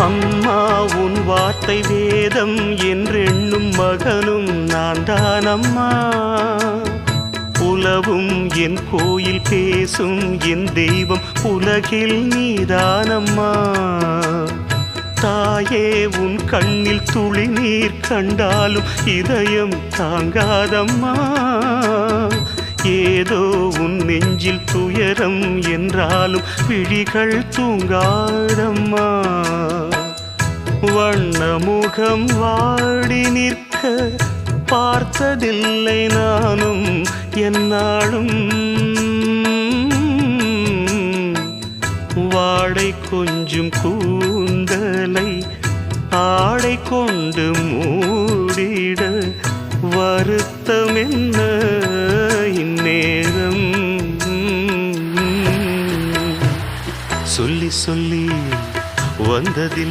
அம்மா உன் வார்த்தை வேதம் என்றெண்ணும் மகனும் நான் தானம்மா. உலவும் என் கோயில் பேசும் என் தெய்வம் உலகில் நீதானம்மா. தாயே உன் கண்ணில் துளி நீர் கண்டாலும் இதயம் தாங்காதம்மா. ஏதோ உன் நெஞ்சில் துயரம் என்றாலும் விழிகள் தூங்காதம்மா. வண்ணமுகம் வாடி நிற்க பார்த்ததில்லை நானும் என்னாலும். வாடை கொஞ்சம் கூந்தலை ஆடை கொண்டு மூடிட வருத்தம் என்ன இந்நேரம். சொல்லி சொல்லி வந்ததில்